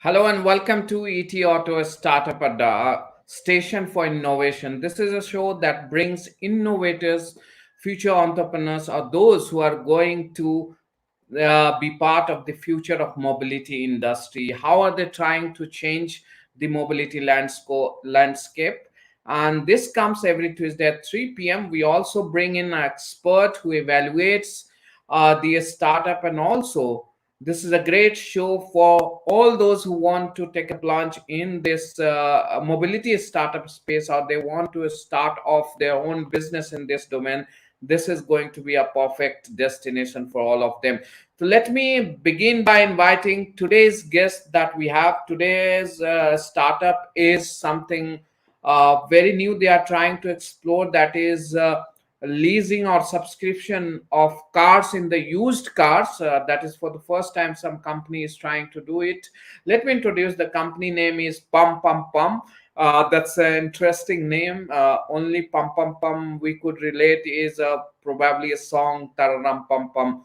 Hello and welcome to ET Auto, a startup station for innovation. This is a show that brings innovators, future entrepreneurs, or those who are going to be part of the future of mobility industry. How are they trying to change the mobility landscape? And this comes every Tuesday at 3 p.m. We also bring in an expert who evaluates the startup, and also this is a great show for all those who want to take a plunge in this mobility startup space, or they want to start off their own business in this domain. This is going to be a perfect destination for all of them. So let me begin by inviting today's guest that we have. Today's startup is something very new they are trying to explore, that is leasing or subscription of cars in the used cars. That is for the first time some company is trying to do it. Let me introduce the company name is Pumpumpum. That's an interesting name. Only Pumpumpum we could relate is probably a song, Tararam Pum Pum.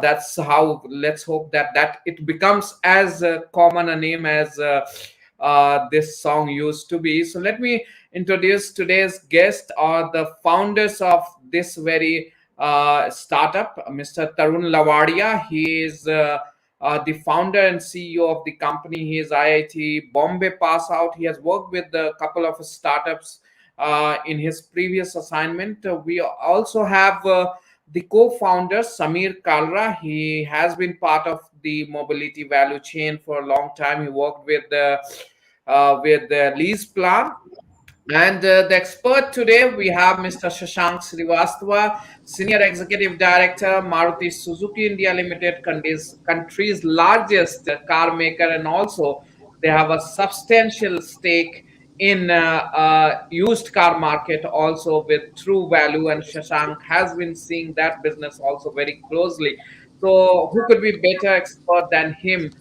That's how, let's hope that it becomes as common a name as this song used to be. So let me introduce today's guest, or the founders of this very startup, Mr. Tarun Lawadia. He is the founder and CEO of the company. He is IIT Bombay pass out. He has worked with a couple of startups in his previous assignment. We also have the co-founder Sameer Kalra. He has been part of the mobility value chain for a long time. He worked with the lease plan. And the expert today, we have Mr. Shashank Srivastava, Senior Executive Director, Maruti Suzuki India Limited, country's largest car maker, and also they have a substantial stake in used car market also with True Value, and Shashank has been seeing that business also very closely. So who could be better expert than him?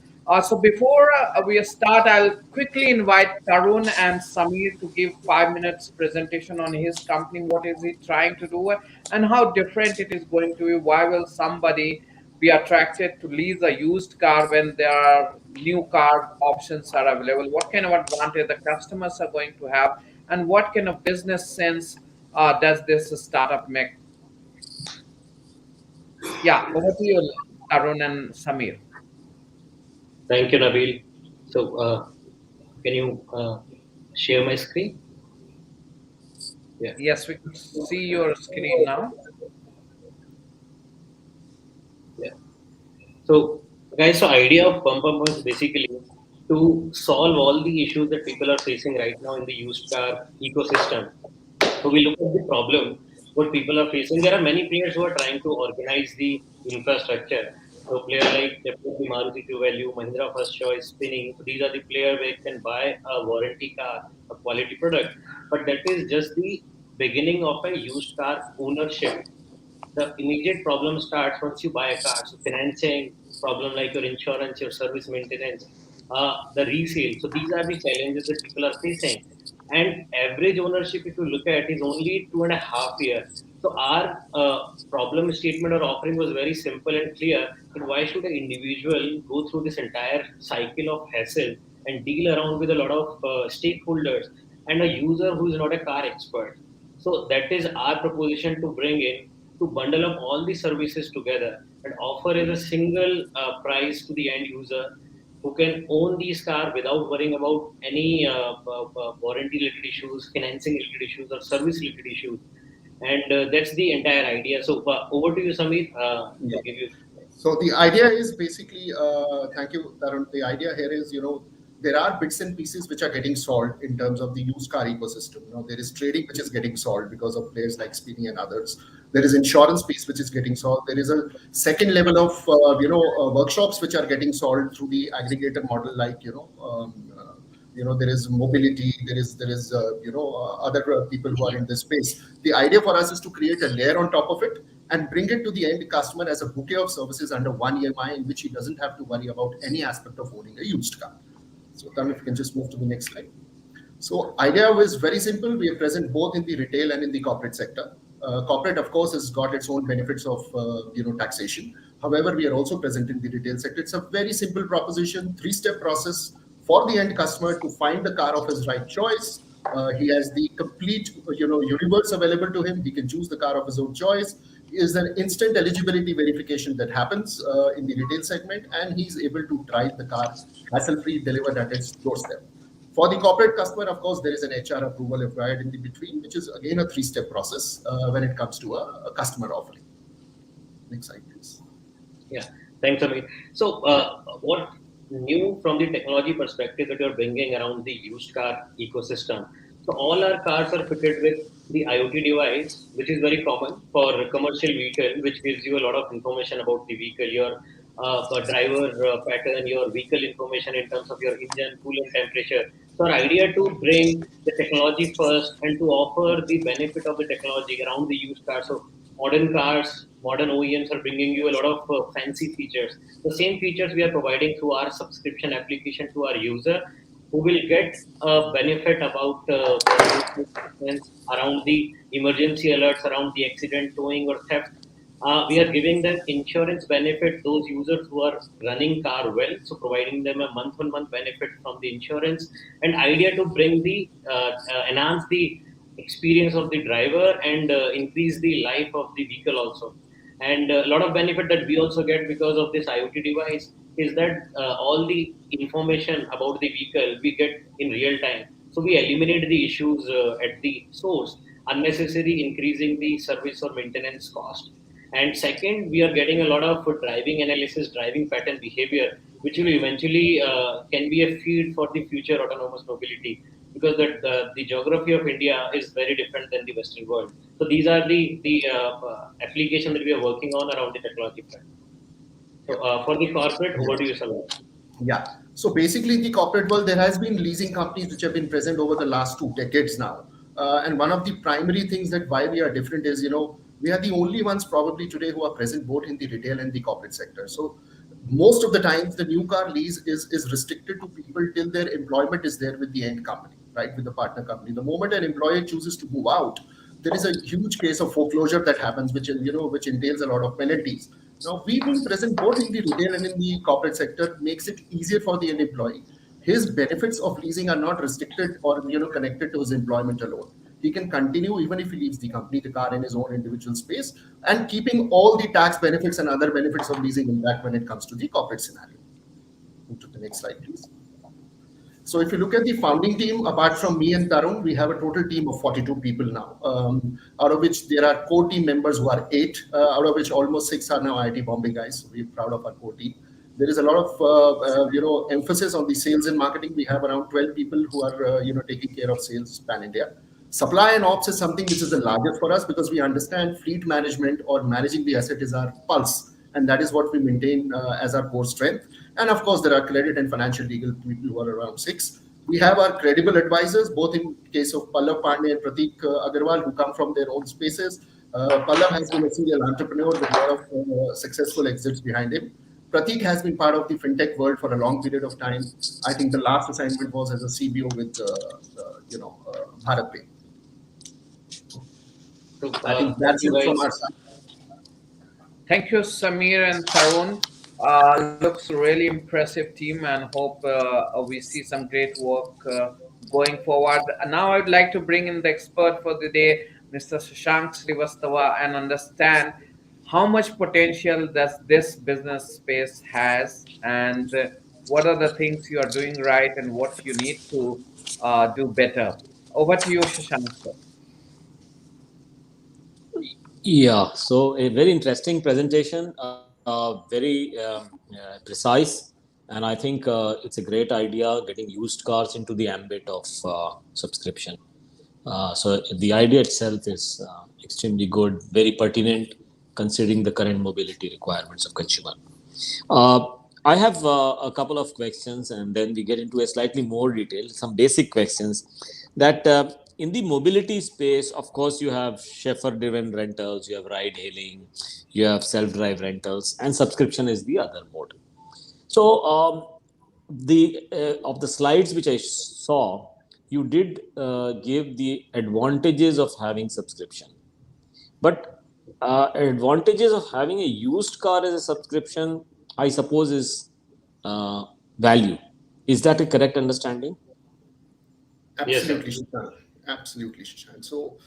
So before we start, I'll quickly invite Tarun and Sameer to give 5 minutes presentation on his company. What is he trying to do, and how different it is going to be? Why will somebody be attracted to lease a used car when there are new car options are available? What kind of advantage the customers are going to have, and what kind of business sense does this startup make? Yeah, over to you, Tarun and Sameer. Thank you, Nabil. So, can you share my screen? Yeah, Yes, we can see your screen now. yeah. So, guys, so idea of Pumpumpum is basically to solve all the issues that people are facing right now in the used car ecosystem. So we look at the problem, what people are facing. There are many players who are trying to organize the infrastructure. So player like definitely Maruti True Value, Mahindra First Choice, Spinning. So these are the players where you can buy a warranty car, a quality product. But that is just the beginning of a used car ownership. The immediate problem starts once you buy a car. So financing problem like your insurance, your service maintenance, the resale. So these are the challenges that people are facing. And average ownership, if you look at, is only 2.5 years. So our problem statement or offering was very simple and clear. That why should an individual go through this entire cycle of hassle and deal around with a lot of stakeholders and a user who is not a car expert? So that is our proposition to bring in, to bundle up all the services together and offer as a single price to the end user who can own these cars without worrying about any warranty related issues, financing related issues, or service related issues. And that's the entire idea. So over to you, Sameer, Yeah. to give you. So the idea is basically, thank you, Tarun. The idea here is, there are bits and pieces which are getting solved in terms of the used car ecosystem. There is trading which is getting solved because of players like Speedy and others. There is insurance piece which is getting solved. There is a second level of, workshops which are getting solved through the aggregator model, like, there is mobility, there is other people who are in this space. The idea for us is to create a layer on top of it and bring it to the end customer as a bouquet of services under one EMI, in which he doesn't have to worry about any aspect of owning a used car. So Tam, if you can just move to the next slide. So idea was very simple. We are present both in the retail and in the corporate sector. Corporate, of course, has got its own benefits of taxation. However, we are also present in the retail sector. It's a very simple proposition, three-step process for the end customer to find the car of his right choice. He has the complete, universe available to him. He can choose the car of his own choice. Is an instant eligibility verification that happens in the retail segment, and he's able to drive the car hassle-free, delivered at his doorstep. For the corporate customer, of course, there is an HR approval required in the between, which is again a three-step process when it comes to a customer offering. Next slide, please. Yeah, thanks, Amit. So, what new from the technology perspective that you're bringing around the used car ecosystem? So, all our cars are fitted with the IoT device, which is very common for a commercial vehicle, which gives you a lot of information about the vehicle, your driver pattern, your vehicle information in terms of your engine, coolant temperature. So, our idea to bring the technology first and to offer the benefit of the technology around the used car. So, modern cars, modern OEMs are bringing you a lot of fancy features. The same features we are providing through our subscription application to our user, who will get a benefit about around the emergency alerts, around the accident, towing, or theft. We are giving them insurance benefit, those users who are running car well, so providing them a month-on-month benefit from the insurance, and idea to bring the enhance the experience of the driver and increase the life of the vehicle also. And a lot of benefit that we also get because of this IoT device is that all the information about the vehicle we get in real time. So we eliminate the issues at the source, unnecessary increasing the service or maintenance cost. And second, we are getting a lot of driving analysis, driving pattern behavior, which will eventually can be a feed for the future autonomous mobility, because the geography of India is very different than the Western world. So these are the application that we are working on around the technology front. So for the corporate, over to you, Sameer. Yeah. So basically, in the corporate world, there has been leasing companies which have been present over the last 2 decades now. And one of the primary things that why we are different is, we are the only ones probably today who are present both in the retail and the corporate sector. So most of the times, the new car lease is restricted to people till their employment is there with the end company, right, with the partner company. The moment an employer chooses to move out, there is a huge case of foreclosure that happens, which entails a lot of penalties. Now, we being present both in the retail and in the corporate sector makes it easier for the end employee. His benefits of leasing are not restricted or connected to his employment alone. He can continue even if he leaves the company, the car in his own individual space, and keeping all the tax benefits and other benefits of leasing intact when it comes to the corporate scenario. Move to the next slide, please. So if you look at the founding team, apart from me and Tarun, we have a total team of 42 people now, out of which there are core team members who are 8, out of which almost 6 are now IIT Bombay guys. So we're proud of our core team. There is a lot of emphasis on the sales and marketing. We have around 12 people who are taking care of sales pan India. Supply and ops is something which is the largest for us because we understand fleet management or managing the asset is our pulse, and that is what we maintain as our core strength. And of course, there are credit and financial legal people who are around 6. We have our credible advisors, both in case of Pallav Pandey and Pratik Agarwal, who come from their own spaces. Pallav has been a serial entrepreneur with a lot of successful exits behind him. Pratik has been part of the fintech world for a long period of time. I think the last assignment was as a CBO with, BharatPay. So, I think that's it from our side. Thank you, Sameer and Tarun. Looks really impressive team, and hope we see some great work going forward. Now, I'd like to bring in the expert for the day, Mr. Shashank Srivastava, and understand how much potential does this business space has, and what are the things you are doing right, and what you need to do better. Over to you, Shashank, sir. Yeah, so a very interesting presentation, very precise, and I think it's a great idea getting used cars into the ambit of subscription. So the idea itself is extremely good, very pertinent, considering the current mobility requirements of consumer. I have a couple of questions, and then we get into a slightly more detail, some basic questions that in the mobility space, of course, you have chauffeur-driven rentals, you have ride-hailing, you have self-drive rentals, and subscription is the other mode. So the of the slides which I saw, you did give the advantages of having subscription, but advantages of having a used car as a subscription, I suppose, is value. Is that a correct understanding? Absolutely, Shashank. Absolutely, Shashank. So,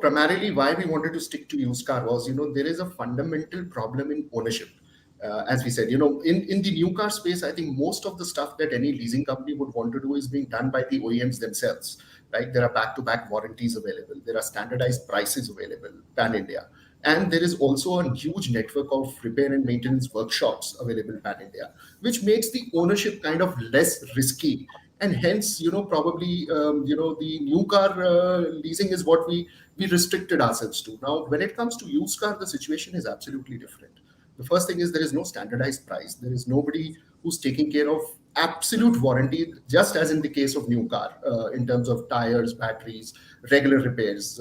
primarily why we wanted to stick to used car was, there is a fundamental problem in ownership. As we said, in the new car space, I think most of the stuff that any leasing company would want to do is being done by the OEMs themselves, right? There are back-to-back warranties available. There are standardized prices available pan-India. And there is also a huge network of repair and maintenance workshops available pan-India, which makes the ownership kind of less risky. And hence, probably, the new car leasing is what we restricted ourselves to. Now, when it comes to used car, the situation is absolutely different. The first thing is there is no standardized price. There is nobody who's taking care of absolute warranty, just as in the case of new car, in terms of tires, batteries, regular repairs,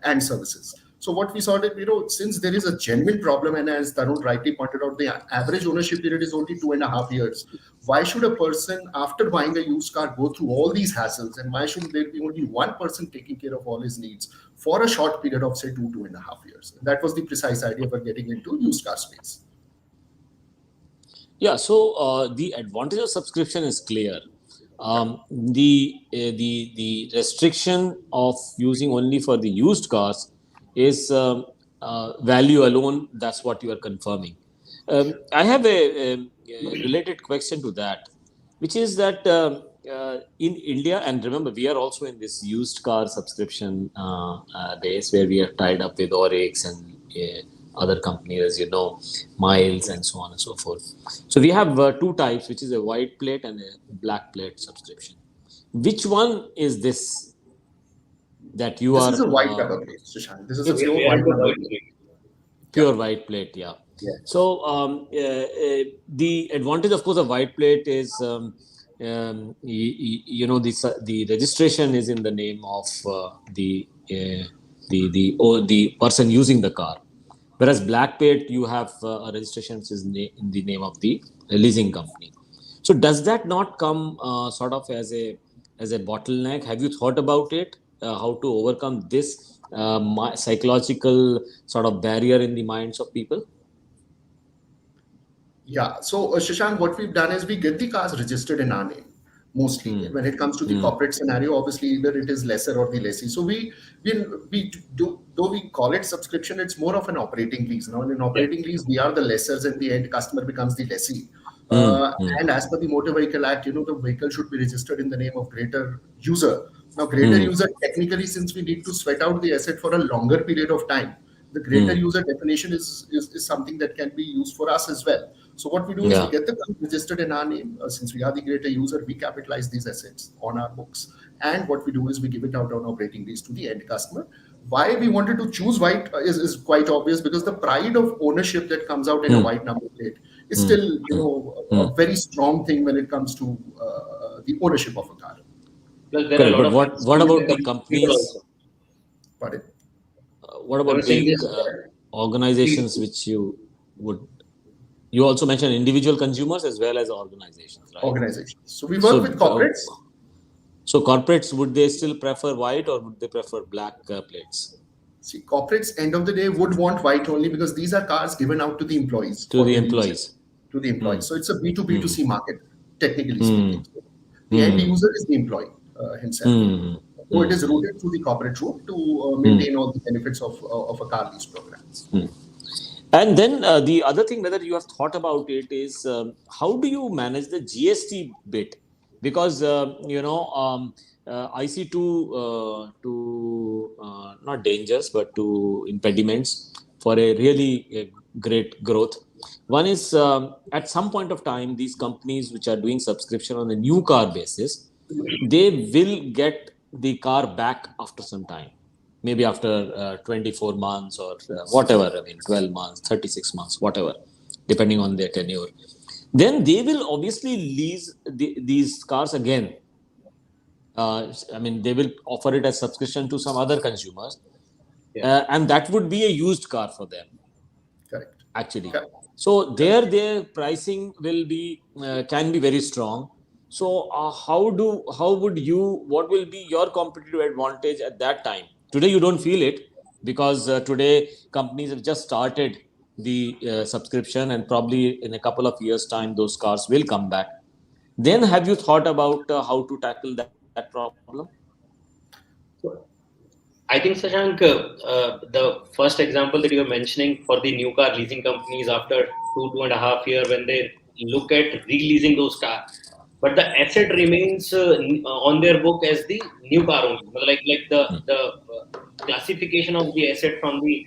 and services. So what we saw that, since there is a genuine problem, and as Tarun rightly pointed out, the average ownership period is only 2.5 years. Why should a person, after buying a used car, go through all these hassles? And why should there be only one person taking care of all his needs for a short period of, say, 2.5 years? That was the precise idea for getting into used car space. Yeah, so the advantage of subscription is clear. The restriction of using only for the used cars is value alone. That's what you are confirming. I have a related question to that, which is that in India, and remember, we are also in this used car subscription base where we are tied up with Oryx and other companies, as you know, Miles and so on and so forth. So we have two types, which is a white plate and a black plate subscription. Which one is this that you are? This is a white number plate, Shashank. This is a pure We white are the number white plate. plate. Pure white plate, yeah. Yeah. So the advantage, of course, of white plate is the registration is in the name of the person using the car, whereas black plate you have a registration which is in the name of the leasing company. So does that not come sort of as a bottleneck? Have you thought about it? How to overcome this psychological sort of barrier in the minds of people? Yeah. So, Shashank, what we've done is we get the cars registered in our name mostly. When it comes to the corporate scenario, obviously either it is lesser or the lessee. So we do, though we call it subscription, it's more of an operating lease. Now, in an operating lease, we are the lessors and the end customer becomes the lessee. And as per the Motor Vehicle Act, the vehicle should be registered in the name of greater user. Now, greater user, technically, since we need to sweat out the asset for a longer period of time, the greater user definition is something that can be used for us as well. So what we do is we get the car registered in our name. Since we are the greater user, we capitalize these assets on our books. And what we do is we give it out on operating lease to the end customer. Why we wanted to choose white is quite obvious, because the pride of ownership that comes out in a white number plate is still, a very strong thing when it comes to the ownership of a car. Plus, there are a lot but of what about the companies? Pardon? What about the organizations which you would? You also mentioned individual consumers as well as organizations, right? Organizations. So we work with corporates. So corporates, would they still prefer white or would they prefer black plates? See, corporates, end of the day, would want white only because these are cars given out to the employees. To the employees. So it's a B2B2C market, technically speaking. The end user is the employee himself. So it is routed through the corporate route to maintain all the benefits of a car lease program. And then the other thing, whether you have thought about it, is how do you manage the GST bit? Because I see two not dangers, but two impediments for a really great growth. One is at some point of time, these companies which are doing subscription on a new car basis, they will get the car back after some time. Maybe after 24 months or whatever, 12 months, 36 months, whatever, depending on their tenure. Then they will obviously lease these cars again. They will offer it as subscription to some other consumers. And that would be a used car for them. Correct. Actually. So their pricing will be, can be very strong. So what will be your competitive advantage at that time? Today you don't feel it because today companies have just started the subscription, and probably in a couple of years' time those cars will come back. then have you thought about how to tackle that problem? I think, Shashank, the first example that you were mentioning for the new car leasing companies after 2.5 years when they look at releasing those cars, but the asset remains on their book as the new car only. Like the classification of the asset from the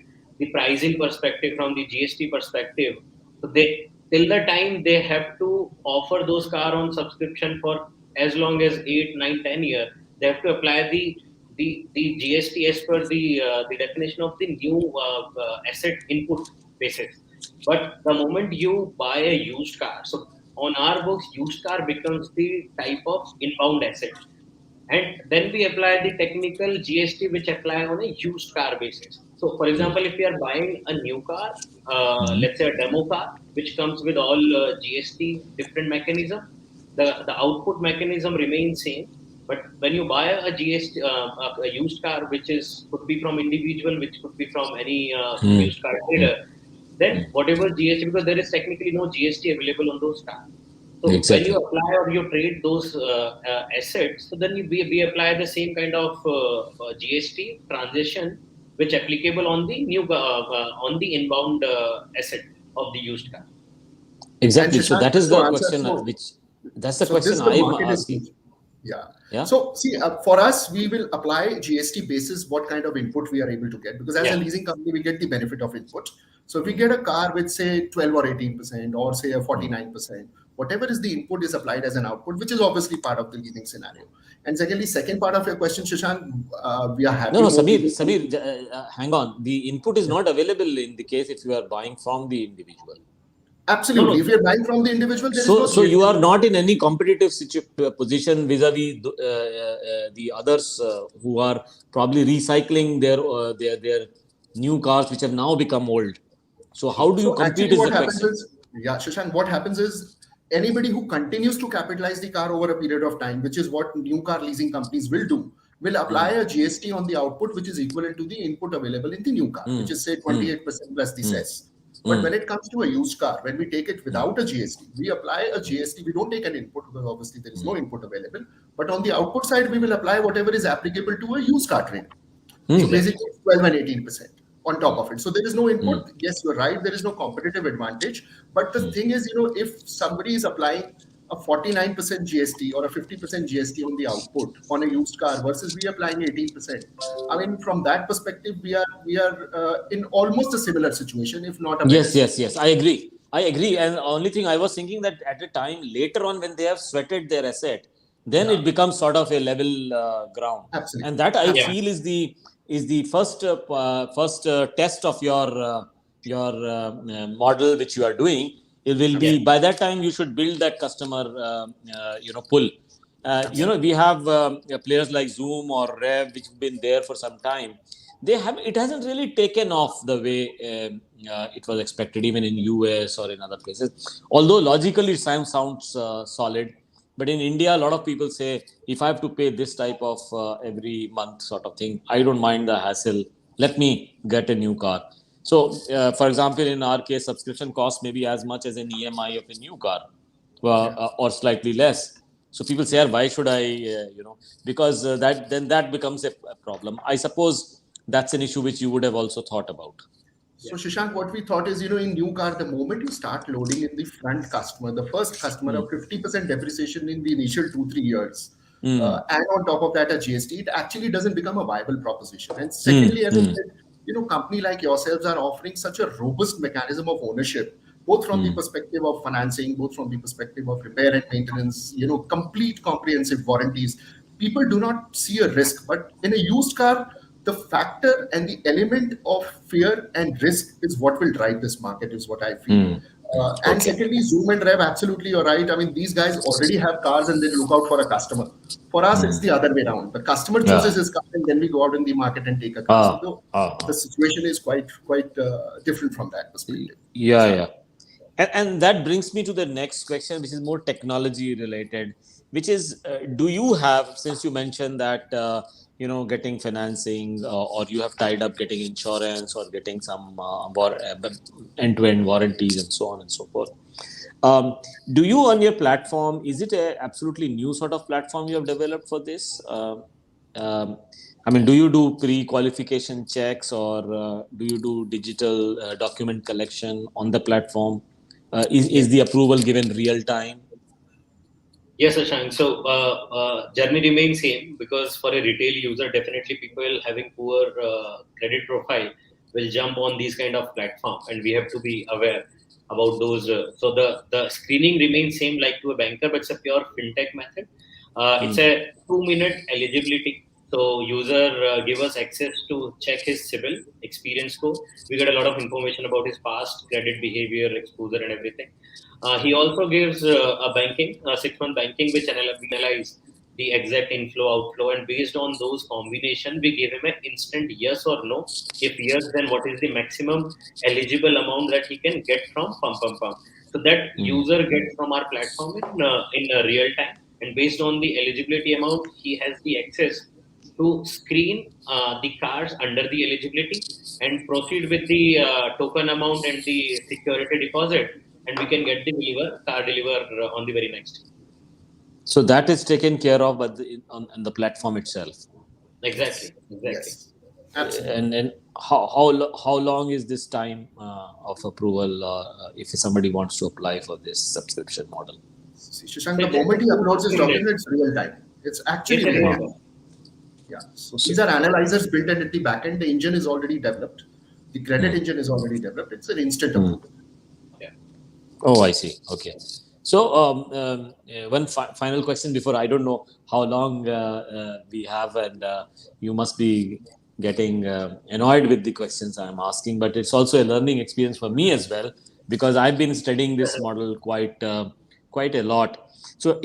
pricing perspective, from the GST perspective. So they till the time they have to offer those car on subscription for as long as 8, 9, 10 years, they have to apply the GST as per the definition of the new asset input basis. But the moment you buy a used car, so on our books, used car becomes the type of inbound asset, and then we apply the technical GST which apply on a used car basis. So, for example, if we are buying a new car, let's say a demo car, which comes with all GST different mechanism, the output mechanism remains same. But when you buy a GST, a used car, which is could be from individual, which could be from any used car trader, then whatever GST, because there is technically no GST available on those cars. So when you Exactly. apply or you trade those assets, so then we apply the same kind of GST transition which applicable on the new on the inbound asset of the used car. And Exactly. So Shashank, that just is to the answer, question that's the so this question the I'm market is asking. huge. Yeah. Yeah. So see, for us, we will apply GST basis what kind of input we are able to get, because as a Yeah. leasing company, we get the benefit of input. So if we get a car with say 12 or 18% or say a 49%, whatever is the input is applied as an output, which is obviously part of the leasing scenario. And secondly, second part of your question, Shashank, we are happy No, more Sameer, people. hang on. The input is not available in the case if you are buying from the individual. Absolutely. If No. you're buying from the individual, there is no So you GST. are not in any competitive position vis-a-vis the others who are probably recycling their new cars which have now become old. So how do you So compete actually is what the happens question. is, yeah, Shashank, what happens is anybody who continues to capitalize the car over a period of time, which is what new car leasing companies will do, will apply a GST on the output, which is equivalent to the input available in the new car, which is say 28% plus the cess. But when it comes to a used car, when we take it without a GST, we apply a GST. We don't take an input because obviously there is no input available. But on the output side, we will apply whatever is applicable to a used car trade. So Exactly. basically, it's 12 and 18% on top of it. So there is no input. Yes, you're right. There is no competitive advantage. But the thing is, if somebody is applying a 49% GST or a 50% GST on the output on a used car versus we applying 18%, I mean, from that perspective, we are in almost a similar situation, if not a better situation. Yes. I agree. And the only thing I was thinking that at a time later on when they have sweated their asset, then Yeah, it becomes sort of a level ground, and absolutely, that I Yeah. feel is the first test of your model which you are doing. It will Yeah. be by that time you should build that customer pull. absolutely. We have players like Zoom or Rev which have been there for some time. It hasn't really taken off the way it was expected, even in US or in other places. Although logically it sounds solid, but in India, a lot of people say if I have to pay this type of every month sort of thing, I don't mind the hassle. Let me get a new car. So, for example, in our case, subscription costs maybe as much as an EMI of a new car, Yeah. or slightly less. So people say, why should I, because that becomes a problem. I suppose that's an issue which you would have also thought about. So Shashank, what we thought is, in new car, the moment you start loading in the front customer, the first customer of 50% depreciation in the initial 2-3 years, and on top of that a GST, it actually doesn't become a viable proposition. And secondly, as I said, company like yourselves are offering such a robust mechanism of ownership, both from the perspective of financing, both from the perspective of repair and maintenance, complete comprehensive warranties. People do not see a risk, but in a used car, the factor and the element of fear and risk is what will drive this market, is what I feel. And Okay. secondly, Zoom and Rev, absolutely, you're right. I mean, these guys already have cars and they look out for a customer. For us, it's the other way around. The customer chooses his car and then we go out in the market and take a car. So the situation is quite different from that perspective. Yeah. And that brings me to the next question, which is more technology related, which is, do you have, since you mentioned that, getting financing or you have tied up getting insurance or getting some end-to-end warranties and so on and so forth. Do you on your platform, is it a absolutely new sort of platform you have developed for this? I mean, do you do pre-qualification checks, or do you do digital document collection on the platform? Is the approval given real time? Yes, Ashank. So journey remains same, because for a retail user, definitely people having poor credit profile will jump on these kind of platform, and we have to be aware about those. So the screening remains same like to a banker, but it's a pure fintech method. It's a 2-minute eligibility. So user give us access to check his CIBIL experience score. We get a lot of information about his past credit behavior, exposure, and everything. He also gives a banking, a 6-month banking, which we analyze the exact inflow, outflow, and based on those combination, we give him an instant yes or no. If yes, then what is the maximum eligible amount that he can get from Pumpumpum? So that user gets from our platform in real time, and based on the eligibility amount, he has the access to screen the cars under the eligibility and proceed with the token amount and the security deposit, and we can get the car deliver on the very next. So that is taken care of by on the platform itself. Exactly. Yes, absolutely. And how long is this time of approval if somebody wants to apply for this subscription model? See, Shashank, the moment he uploads his document, it's real time. It's actually real time. Yeah. So these are analyzers built in at the back end. The engine is already developed. The credit engine is already developed. It's an instant approval. Yeah. Oh, I see. Okay. So one final question before, I don't know how long we have, and you must be getting annoyed with the questions I'm asking, but it's also a learning experience for me as well, because I've been studying this model quite a lot. So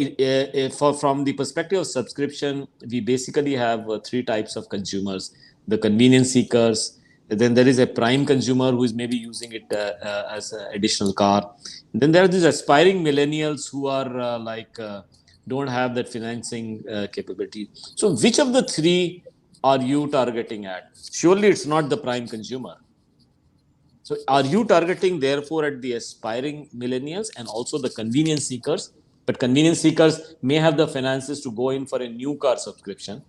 from the perspective of subscription, we basically have 3 types of consumers: the convenience seekers, then there is a prime consumer who is maybe using it as an additional car. Then there are these aspiring millennials who are don't have that financing capability. So which of the 3 are you targeting at? Surely it's not the prime consumer. So are you targeting therefore at the aspiring millennials and also the convenience seekers? But convenience seekers may have the finances to go in for a new car subscription.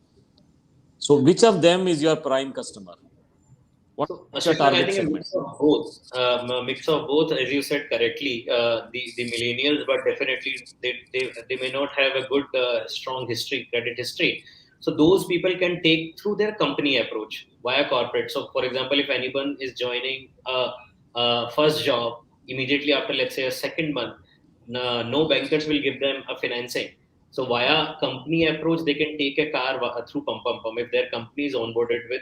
So which of them is your prime customer? What's your Shashank, I target think a segment? mix of both. A mix of both, as you said correctly. The millennials, but definitely they may not have a good strong credit history. So those people can take through their company approach via corporate. So for example, if anyone is joining a first job immediately after, let's say, a second month, no bankers will give them a financing. So via company approach, they can take a car through Pumpumpum if their company is onboarded with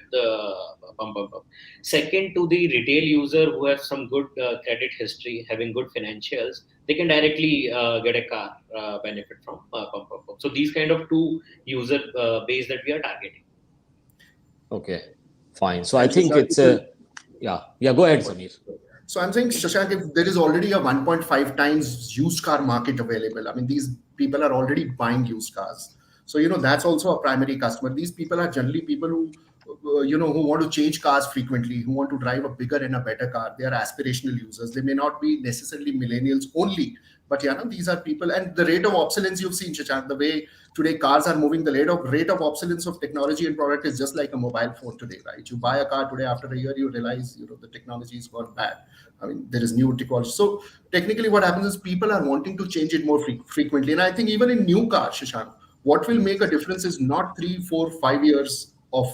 Pumpumpum. Second, to the retail user who has some good credit history, having good financials, they can directly get a car benefit from Pumpumpum. So these kind of 2 user base that we are targeting. Okay, fine. So I And think Shashank, it's a yeah. Go ahead, Sameer. So I'm saying, Shashank, if there is already a 1.5 times used car market available, I mean, these people are already buying used cars. So, that's also a primary customer. These people are generally people who, who want to change cars frequently, who want to drive a bigger and a better car. They are aspirational users. They may not be necessarily millennials only, but these are people. And the rate of obsolescence you've seen, Shashank, the way today cars are moving, the rate of obsolescence of technology and product is just like a mobile phone today, right? You buy a car today, after a year, you realize, the technology has gone bad. I mean, there is new technology. So technically what happens is people are wanting to change it more frequently. And I think even in new cars, Shashank, what will make a difference is not 3, 4, 5 years of,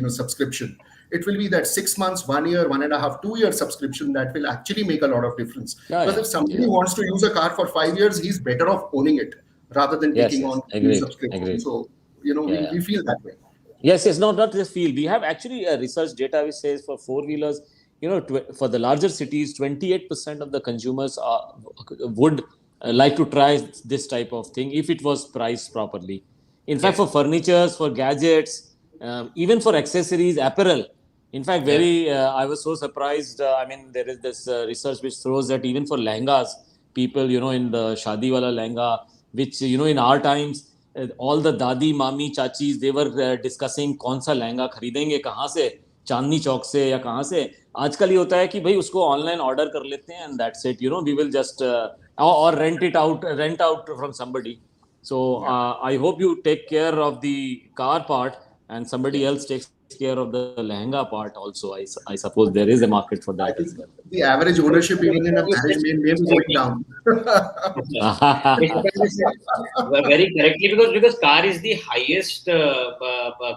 subscription. It will be that 6 months, 1 year, 1.5, 2 year subscription that will actually make a lot of difference. Because if somebody wants to use a car for 5 years, he's better off owning it rather than taking on new subscription. So, we feel that way. Yes, not just feel. We have actually a research data which says for 4-wheelers, for the larger cities, 28% of the consumers would like to try this type of thing if it was priced properly. In fact, for furnitures, for gadgets, even for accessories, apparel. In fact, I was so surprised. I mean, there is this research which shows that even for lehengas, people, in the shadi wala lehenga, which, in our times, all the dadi, mami, chachis, they were discussing कौन सा लहंगा खरीदेंगे कहाँ से, चांदनी चौक से या कहाँ से. आजकल ये होता है कि भाई उसको ऑनलाइन ऑर्डर कर लेते हैं and that's it. We will just or rent out from somebody. So I hope you take care of the car part, and somebody else takes care of the lehenga part also. I suppose there is a market for that I as think well. the average ownership even in a You said marriage may be going down. very correctly, because car is the highest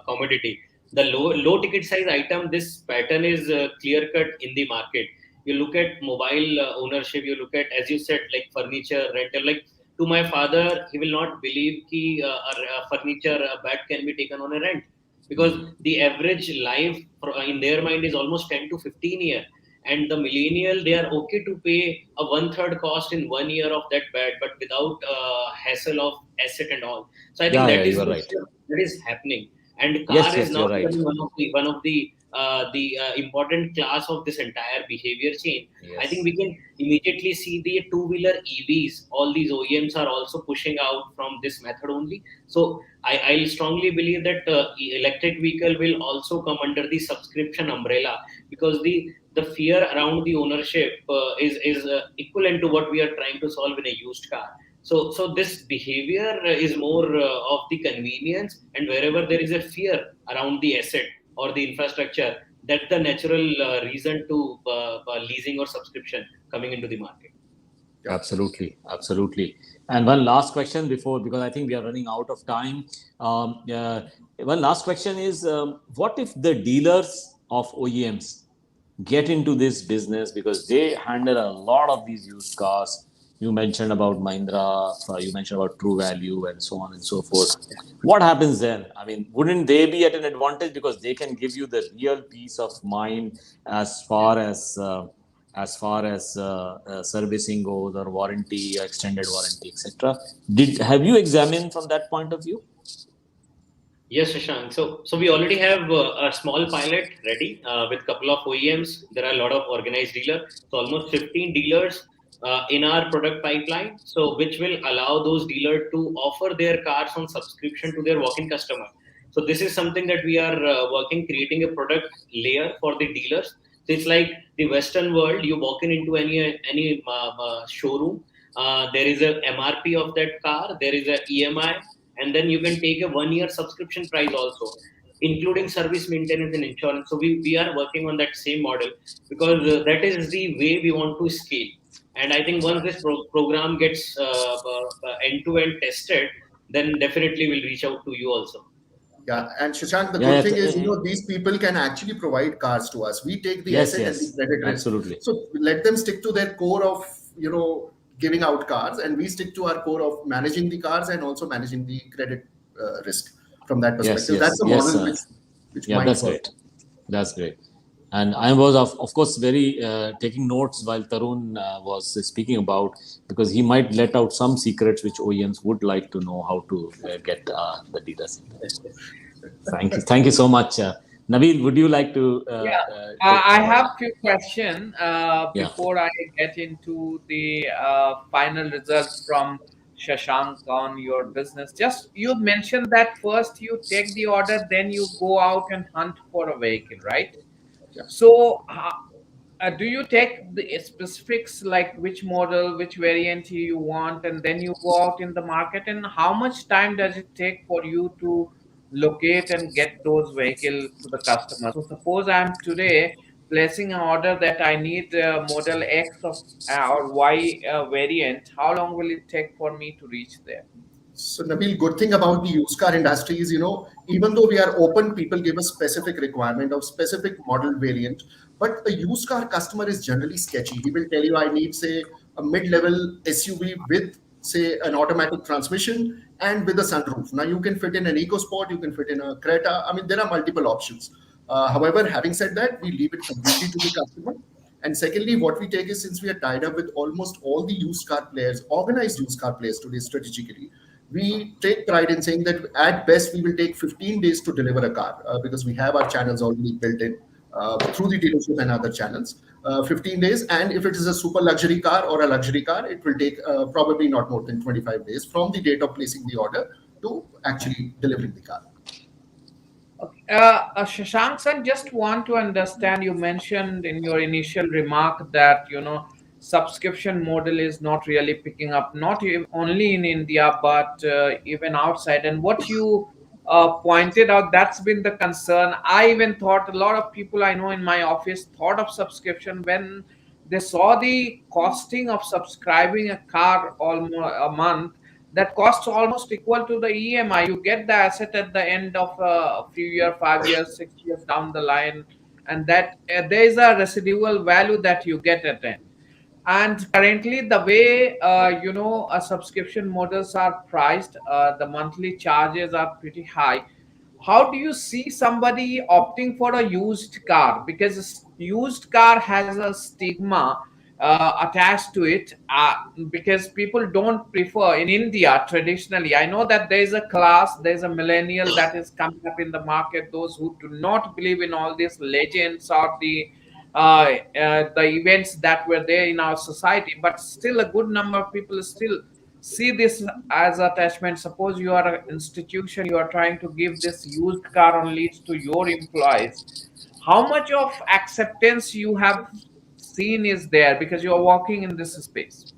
commodity. The low ticket size item, this pattern is clear cut in the market. You look at mobile ownership, you look at, as you said, like furniture rental. Like, to my father, he will not believe ki a furniture bed can be taken on a rent, because the average life in their mind is almost 10 to 15 years. And the millennial, they are okay to pay a one-third cost in 1 year of that bed, but without hassle of asset and all. So I think Yeah, that yeah, is you are right. that is happening. And car Yes, is yes, now you're right. becoming one of the important class of this entire behavior chain. I think Yes. we can immediately see the two-wheeler EVs. All these OEMs are also pushing out from this method only. So I strongly believe that electric vehicle will also come under the subscription umbrella, because the fear around the ownership is equivalent to what we are trying to solve in a used car. So this behavior is more of the convenience, and wherever there is a fear around the asset or the infrastructure, that's the natural reason to leasing or subscription coming into the market. Absolutely, absolutely. And one last question before, because I think we are running out of time. One last question is, what if the dealers of OEMs get into this business, because they handle a lot of these used cars? You mentioned about Mahindra, you mentioned about True Value, and so on and so forth. What happens then? I mean, wouldn't they be at an advantage, because they can give you the real peace of mind as far as servicing goes, or warranty, extended warranty, etc. Did have you examined from that point of view? Yes, Shashank. So we already have a small pilot ready with couple of OEMs. There are a lot of organized dealers. So almost 15 dealers in our product pipeline. So which will allow those dealers to offer their cars on subscription to their walk-in customer. So this is something that we are working, creating a product layer for the dealers. So it's like the Western world. You walk in into any showroom. There is a MRP of that car. There is a EMI, and then you can take a 1 year subscription price also, including service, maintenance, and insurance. So we are working on that same model, because that is the way we want to scale. And I think once this program gets end to end tested, then definitely we'll reach out to you also. Yeah, and Shashank, the Yeah, good yeah, thing is, these people can actually provide cars to us. We take the yes, asset and the yes, credit risk. absolutely. So let them stick to their core of, giving out cars, and we stick to our core of managing the cars and also managing the credit risk from that Yes, perspective. That's yes, a yes. model which Yeah, might that's work. great. That's great. And I was, of course, very taking notes while Tarun was speaking about, because he might let out some secrets which OEMs would like to know how to get the dealers into it. Thank you. Thank you so much. Nabil, would you like to Yeah, take? I have few questions Yeah. before I get into the final results from Shashank on your business. Just you mentioned that first you take the order, then you go out and hunt for a vehicle, right? Yeah. So, do you take the specifics like which model, which variant you want, and then you go out in the market? And how much time does it take for you to locate and get those vehicles to the customer? So, suppose I'm today placing an order that I need model X of or Y variant. How long will it take for me to reach there? So, Nabil, good thing about the used car industry is, even though we are open, people give a specific requirement of specific model variant. But a used car customer is generally sketchy. He will tell you, I need, say, a mid-level SUV with, say, an automatic transmission and with a sunroof. Now, you can fit in an EcoSport, you can fit in a Creta. I mean, there are multiple options. However, having said that, we leave it completely to the customer. And secondly, what we take is, since we are tied up with almost all the used car players, organized used car players today strategically, we take pride in saying that at best we will take 15 days to deliver a car, because we have our channels already built in through the dealership and other channels. 15 days, and if it is a super luxury car or a luxury car, it will take probably not more than 25 days from the date of placing the order to actually delivering the car. Shashank sir, just want to understand. You mentioned in your initial remark that subscription model is not really picking up, not only in India, but even outside. And what you pointed out, that's been the concern. I even thought, a lot of people I know in my office thought of subscription when they saw the costing of subscribing a car almost a month, that costs almost equal to the EMI. You get the asset at the end of a few years, 5 years, 6 years down the line, and that there is a residual value that you get at end. And currently, the way subscription models are priced, the monthly charges are pretty high. How do you see somebody opting for a used car? Because used car has a stigma attached to it, because people don't prefer in India traditionally. I know that there is a class, there is a millennial that is coming up in the market, those who do not believe in all these legends or the events that were there in our society, but still a good number of people still see this as attachment. Suppose you are an institution, you are trying to give this used car on lease to your employees. How much of acceptance you have seen is there, because you are working in this space?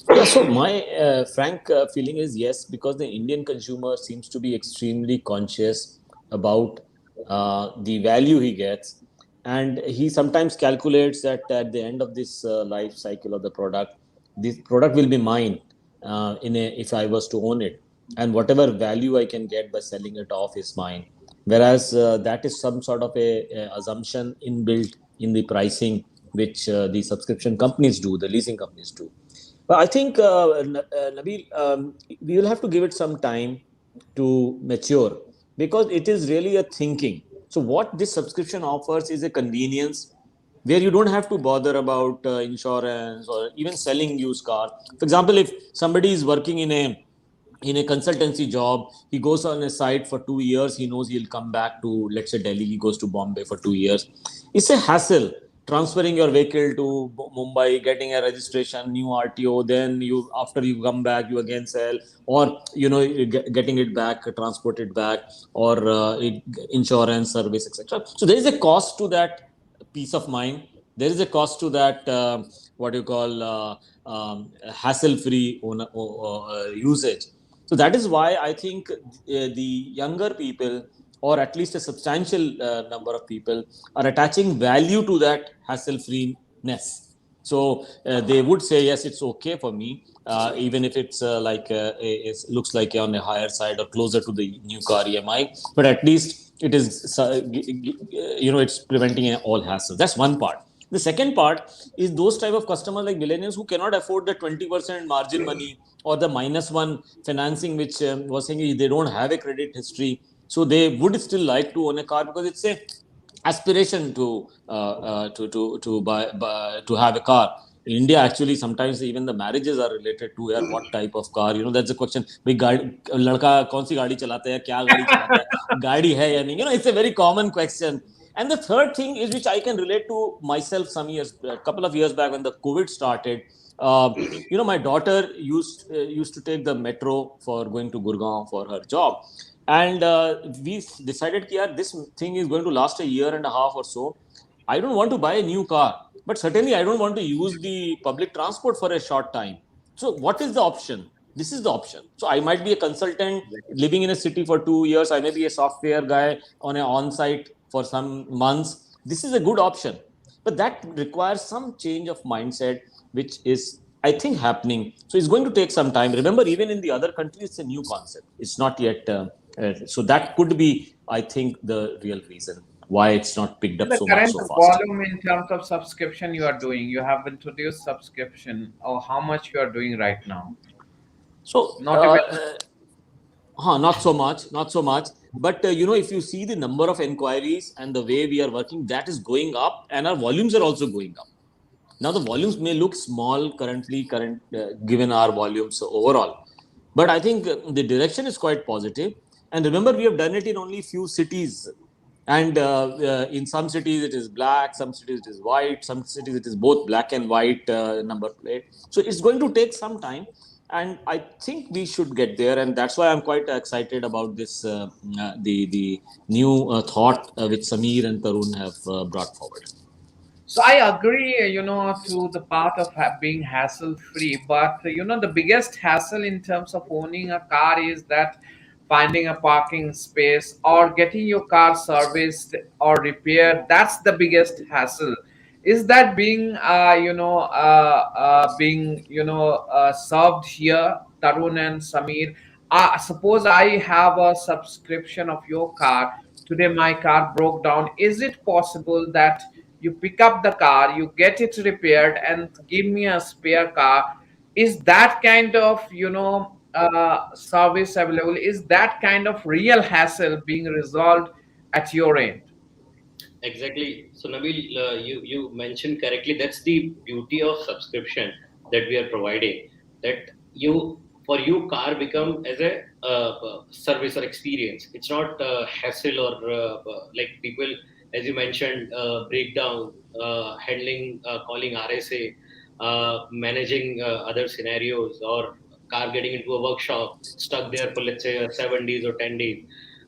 Yeah, so my frank feeling is yes, because the Indian consumer seems to be extremely conscious about the value he gets, and he sometimes calculates that at the end of this life cycle of the product, this product will be mine if I was to own it, and whatever value I can get by selling it off is mine. Whereas that is some sort of a assumption inbuilt in the pricing, which the subscription companies do, the leasing companies do. But I think, Nabil, we will have to give it some time to mature, because it is really a thinking. So, what this subscription offers is a convenience where you don't have to bother about insurance or even selling used car. For example, if somebody is working in a consultancy job, he goes on a site for 2 years, he knows he'll come back to, let's say, Delhi, he goes to Bombay for 2 years. It's a hassle transferring your vehicle to Mumbai, getting a registration, new RTO, then you, after you come back, you again sell, or getting it back, transport it back, or insurance service, etc. So there is a cost to that peace of mind. There is a cost to that what you call hassle-free usage. So that is why I think the younger people, or at least a substantial number of people, are attaching value to that hassle-freeness. So they would say, yes, it's okay for me, even if it's it looks like on a higher side or closer to the new car EMI, but at least it is, it's preventing all hassle. That's one part. The second part is those type of customers like millennials who cannot afford the 20% margin money or the -1 financing, which was saying they don't have a credit history. So they would still like to own a car because it's a aspiration to buy to have a car. In India, actually, sometimes even the marriages are related to what type of car. That's the question. Bhai, ladka kaun si gaadi chalata hai? Kya gaadi chalata hai? Gaadi hai ya nahi? It's a very common question. And the third thing is, which I can relate to myself a couple of years back when the COVID started. My daughter used to take the metro for going to Gurgaon for her job. And we decided that this thing is going to last a year and a half or so. I don't want to buy a new car, but certainly I don't want to use the public transport for a short time. So what is the option? This is the option. So I might be a consultant living in a city for 2 years. I may be a software guy on an on-site for some months. This is a good option. But that requires some change of mindset, which is, I think, happening. So it's going to take some time. Remember, even in the other countries, it's a new concept. It's not yet. So that could be, I think, the real reason why it's not picked up The so much current so fast. volume in terms of subscription you are doing, you have introduced subscription, or how much you are doing right now? So, Not even. not so much, not so much. But if you see the number of inquiries and the way we are working, that is going up, and our volumes are also going up. Now the volumes may look small currently, given our volumes overall, but I think the direction is quite positive. And remember, we have done it in only few cities, and in some cities it is black, some cities it is white, some cities it is both black and white number plate. So it's going to take some time, and I think we should get there, and that's why I'm quite excited about this the new thought which Sameer and Tarun have brought forward. So I agree, to the part of being hassle free, but the biggest hassle in terms of owning a car is that finding a parking space or getting your car serviced or repaired. That's the biggest hassle. Is that being served here, Tarun and Sameer? Suppose I have a subscription of your car. Today my car broke down. Is it possible that you pick up the car, you get it repaired, and give me a spare car? Is that kind of service available? Is that kind of real hassle being resolved at your end? Exactly. So Nabil, you mentioned correctly. That's the beauty of subscription that we are providing. That for you car become as a service or experience. It's not hassle or like people, as you mentioned, breakdown, handling, calling RSA, managing other scenarios, or car getting into a workshop stuck there for, let's say, 7 days or 10 days.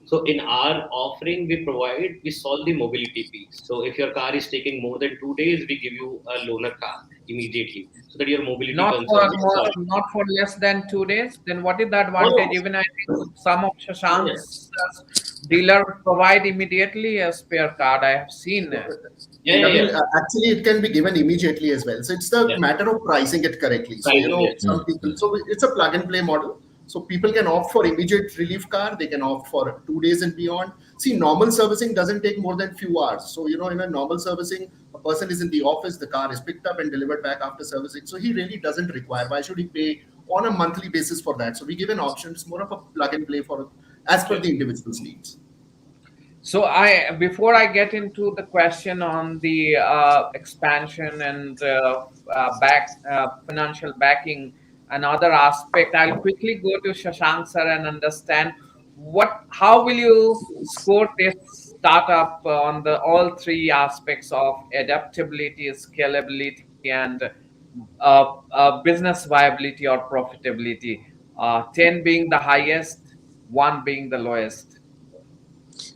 So in our offering, we solve the mobility piece. So if your car is taking more than 2 days, we give you a loaner car immediately, so that your mobility Not for concern is solved. not for less than 2 days. Then what is the Oh, advantage? Even I think some of yeah, Shashank's dealer provide immediately a spare card. I have seen. yeah, yeah, yeah, Nabil, actually, it can be given immediately as well. So it's the yeah. matter of pricing it correctly. So, Pricing it. some people, so it's a plug and play model. So people can opt for immediate relief car. They can opt for 2 days and beyond. See, normal servicing doesn't take more than few hours. So, in a normal servicing, a person is in the office, the car is picked up and delivered back after servicing. So he really doesn't require. Why should he pay on a monthly basis for that? So we give an option. It's more of a plug and play for as per the individual's needs. So before I get into the question on the expansion and financial backing, another aspect, I'll quickly go to Shashank sir and understand how will you score this startup on the all three aspects of adaptability, scalability, and business viability or profitability. 10 being the highest, one being the lowest.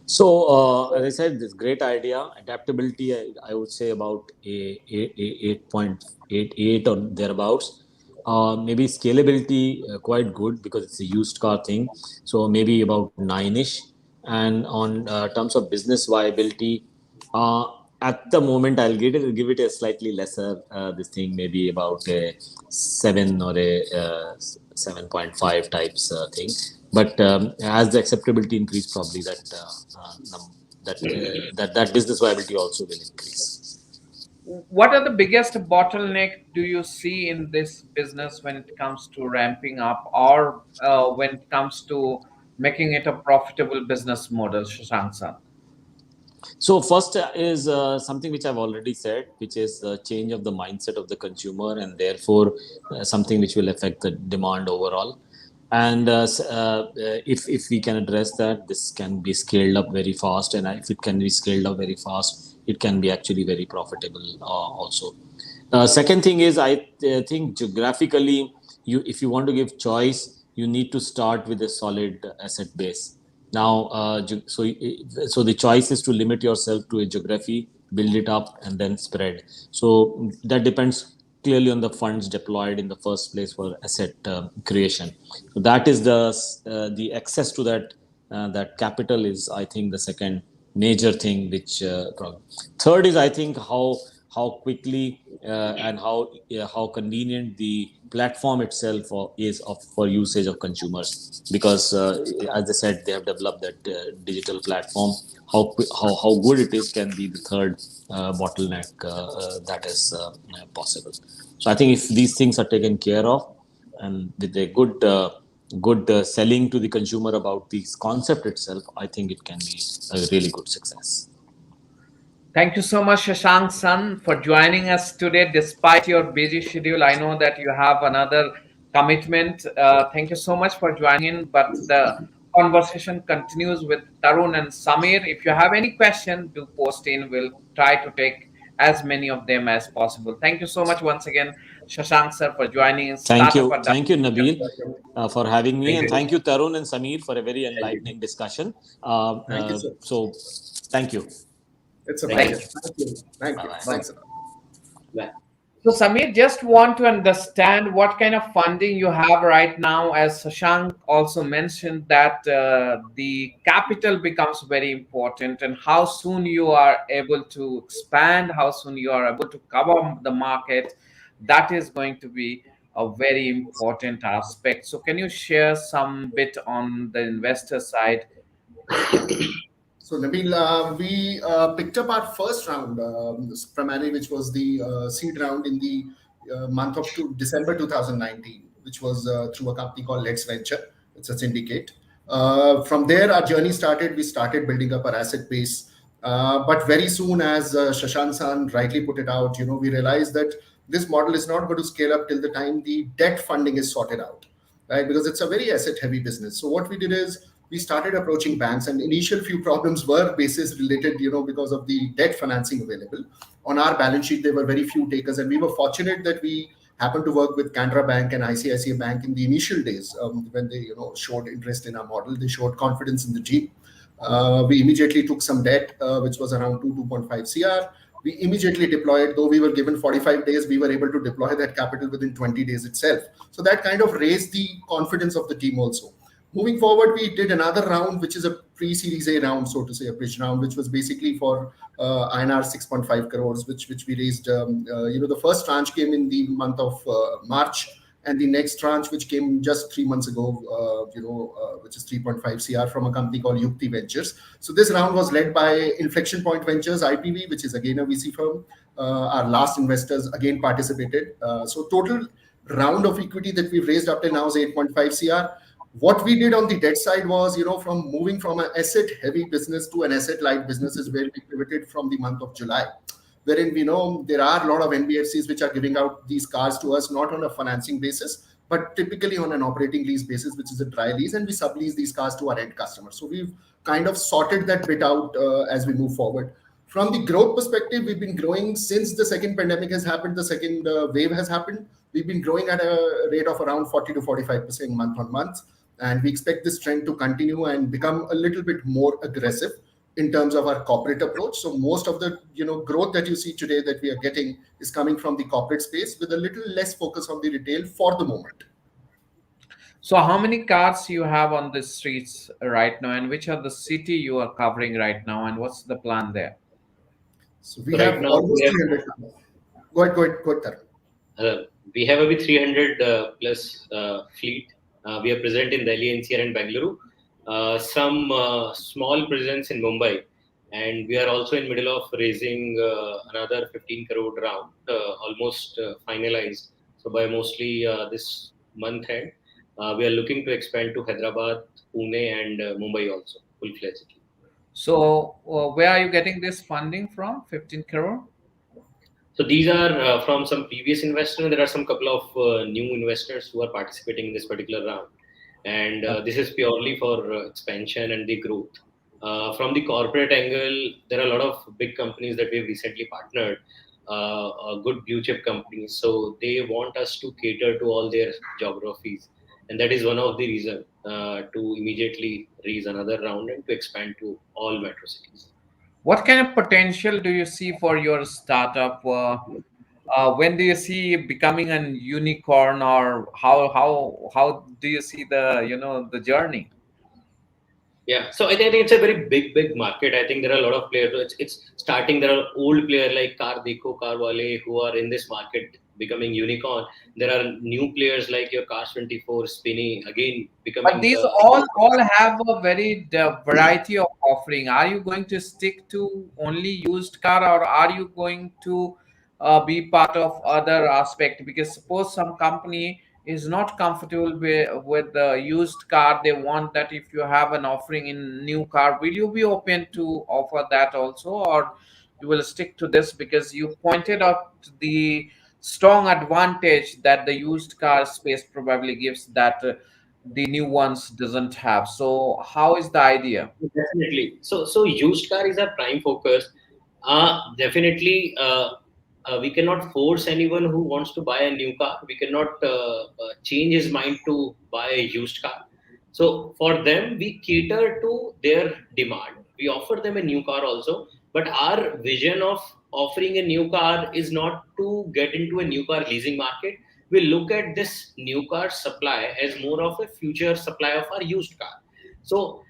So, as I said, this great idea, adaptability, I would say about a 8.88 or thereabouts. Maybe scalability quite good because it's a used car thing. So maybe about 9-ish. And on terms of business viability, uh, at the moment give it a slightly lesser this thing, maybe about a 7 or a 7.5 types thing. But as the acceptability increase, probably that business viability also will increase. What are the biggest bottleneck do you see in this business when it comes to ramping up or when it comes to making it a profitable business model, Shashank sir? So first is something which I've already said, which is the change of the mindset of the consumer, and therefore something which will affect the demand overall. And if we can address that, this can be scaled up very fast, and if it can be scaled up very fast, it can be actually very profitable also. Second thing is, I think geographically, if you want to give choice, you need to start with a solid asset base. Now, so the choice is to limit yourself to a geography, build it up, and then spread. So that depends clearly on the funds deployed in the first place for asset creation. So that is the access to that capital is, I think, the second major thing. Third is, I think, how quickly and how convenient the platform itself for usage of consumers, because as I said, they have developed that digital platform. How good it is can be the third bottleneck that is possible. So I think if these things are taken care of, and with a good selling to the consumer about this concept itself, I think it can be a really good success. Thank you so much, Shashank San, for joining us today despite your busy schedule. I know that you have another commitment. Thank you so much for joining in, but the conversation continues with Tarun and Sameer. If you have any question, do post in. We'll try to take as many of them as possible. Thank you so much once again, Shashank sir, for joining in Startup Adda. Thank you, Nabil, for having me, Thank and you. thank you, Tarun and Sameer, for a very Thank you. enlightening discussion. Thank you, sir. So, thank you. It's a Thank pleasure. you. Thank you. Thank you. Bye-bye. Thanks a lot. Yeah. So, Samir, just want to understand what kind of funding you have right now. As Shashank also mentioned, that the capital becomes very important, and how soon you are able to expand, how soon you are able to cover the market, that is going to be a very important aspect. So, can you share some bit on the investor side? So, Nabil, we picked up our first round, primarily, which was the seed round in the month of December 2019, which was through a company called Let's Venture. It's a syndicate. From there, our journey started. We started building up our asset base. But very soon, as Shashank San rightly put it out, we realized that this model is not going to scale up till the time the debt funding is sorted out, right? Because it's a very asset heavy business. So what we did is we started approaching banks, and initial few problems were basis related, because of the debt financing available. On our balance sheet, there were very few takers, and we were fortunate that we happened to work with Canara Bank and ICICI Bank in the initial days, when they, showed interest in our model. They showed confidence in the team. We immediately took some debt, which was around 2.5 CR. We immediately deployed, though we were given 45 days, we were able to deploy that capital within 20 days itself. So that kind of raised the confidence of the team also. Moving forward, we did another round, which is a pre-series A round, so to say, a bridge round, which was basically for INR 6.5 crores, which we raised. The first tranche came in the month of March, and the next tranche, which came just 3 months ago, which is 3.5 CR from a company called Yukti Ventures. So this round was led by Inflection Point Ventures, IPV, which is again a VC firm. Our last investors again participated. So total round of equity that we've raised up to now is 8.5 CR. What we did on the debt side was, from moving from an asset heavy business to an asset light business is where we pivoted from the month of July, wherein we know there are a lot of NBFCs which are giving out these cars to us, not on a financing basis, but typically on an operating lease basis, which is a dry lease, and we sublease these cars to our end customers. So we've kind of sorted that bit out as we move forward. From the growth perspective, we've been growing since the second pandemic has happened, the second wave has happened. We've been growing at a rate of around 40 to 45% month on month. And we expect this trend to continue and become a little bit more aggressive in terms of our corporate approach. So most of the growth that you see today that we are getting is coming from the corporate space with a little less focus on the retail for the moment. So, how many cars you have on the streets right now, and which are the city you are covering right now, and what's the plan there? So we So right have now almost 300. Go ahead, Tarun. we have a 300 plus fleet. We are present in Delhi, NCR, and Bangalore. Some small presence in Mumbai, and we are also in middle of raising another 15 crore round, almost finalized. So by mostly this month end, we are looking to expand to Hyderabad, Pune, and Mumbai also full-fledged. So, where are you getting this funding from? 15 crore? So these are from some previous investors. There are some couple of new investors who are participating in this particular round, and this is purely for expansion and the growth. From the corporate angle, there are a lot of big companies that we've recently partnered, good blue chip companies. So they want us to cater to all their geographies, and that is one of the reasons to immediately raise another round and to expand to all metro cities. What kind of potential do you see for your startup? When do you see it becoming an unicorn, or how do you see the journey? Yeah, so I think it's a very big market. I think there are a lot of players. It's starting. There are old players like Car Dekho, Car Wale who are in this market becoming unicorn. There are new players like your Cars 24, Spinny again But becoming these all have a very variety of offering. Are you going to stick to only used car, or are you going to be part of other aspect? Because suppose some company is not comfortable with the used car, they want that if you have an offering in new car, will you be open to offer that also, or you will stick to this because you pointed out the strong advantage that the used car space probably gives that the new ones doesn't have. So how is the idea? definitely. So used car is our prime focus. Definitely, we cannot force anyone who wants to buy a new car. We cannot change his mind to buy a used car. So for them, we cater to their demand. We offer them a new car also, but our vision of offering a new car is not to get into a new car leasing market. We look at this new car supply as more of a future supply of our used car. So,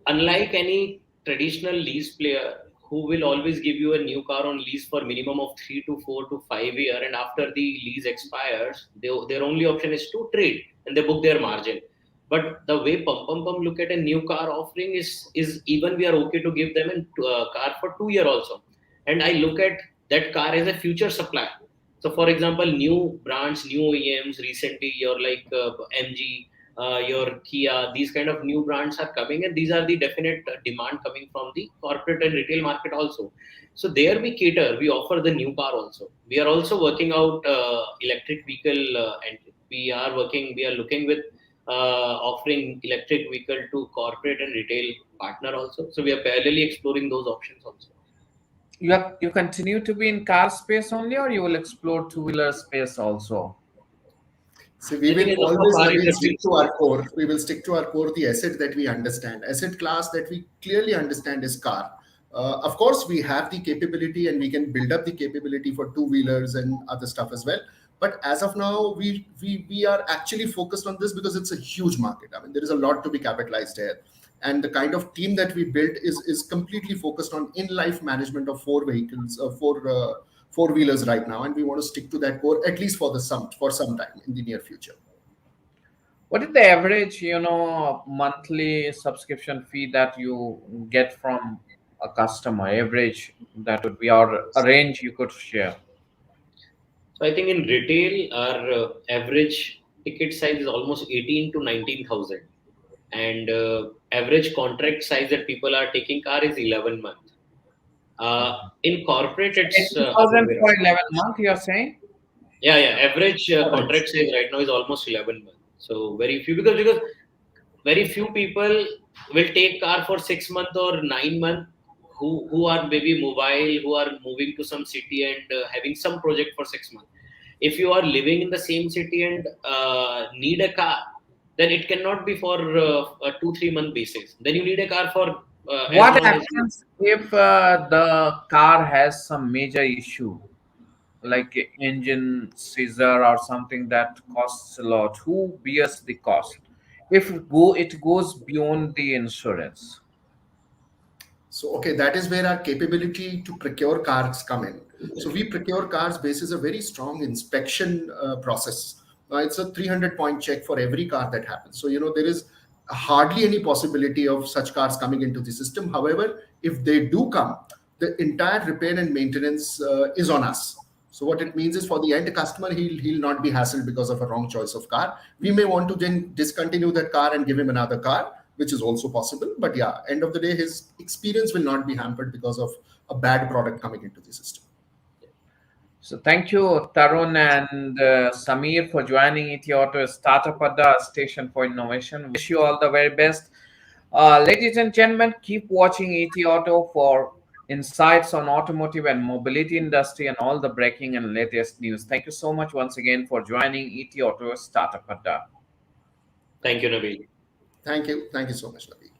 unlike any traditional lease player who will always give you a new car on lease for minimum of 3 to 4 to 5 years, and after the lease expires, their only option is to trade and they book their margin. But the way Pumpumpum look at a new car offering is even we are okay to give them a car for 2 year also. And I look at that car as a future supply. So, for example, new brands, new OEMs recently, your like MG, your Kia, these kind of new brands are coming, and these are the definite demand coming from the corporate and retail market also. So there we cater, we offer the new car also. We are also working out electric vehicle, and we are looking with offering electric vehicle to corporate and retail partner also. So we are parallelly exploring those options also. You continue to be in car space only, or you will explore two-wheeler space also? So we I think will as of always now, car again industry stick is to good. our core. We will stick to our core, the asset that we understand. Asset class that we clearly understand is car. Of course, we have the capability and we can build up the capability for two-wheelers and other stuff as well. But as of now, we are actually focused on this because it's a huge market. I mean, there is a lot to be capitalized here. And the kind of team that we built is completely focused on in-life management of four vehicles, four-wheelers right now, and we want to stick to that core at least for some time in the near future. What is the average, monthly subscription fee that you get from a customer? Average, that would be our a range you could share. So I think in retail, our average ticket size is almost 18 to 19,000, and average contract size that people are taking car is 11 months. In corporate, it's other 80,000 way for around. 11 months, you are saying? Yeah. Average Correct. contract size right now is almost 11 months. So very few, because very few people will take car for 6 months or 9 months, who are maybe mobile, who are moving to some city and having some project for 6 months. If you are living in the same city and need a car, then it cannot be for a 2 3 month basis. Then you need a car for as What long as you. happens if the car has some major issue, like engine seizure or something that costs a lot? Who bears the cost if it goes beyond the insurance? So, okay, that is where our capability to procure cars come in. So we procure cars basis a very strong inspection process. It's a 300-point check for every car that happens. So, there is hardly any possibility of such cars coming into the system. However, if they do come, the entire repair and maintenance is on us. So what it means is for the end customer, he'll not be hassled because of a wrong choice of car. We may want to then discontinue that car and give him another car, which is also possible. But yeah, end of the day, his experience will not be hampered because of a bad product coming into the system. So thank you, Tarun and Sameer, for joining ET Auto Startup Adda Station for Innovation. Wish you all the very best. Ladies and gentlemen, keep watching ET Auto for insights on automotive and mobility industry and all the breaking and latest news. Thank you so much once again for joining ET Auto Startup Adda. Thank you, Nabil. Thank you. Thank you so much, Nabi.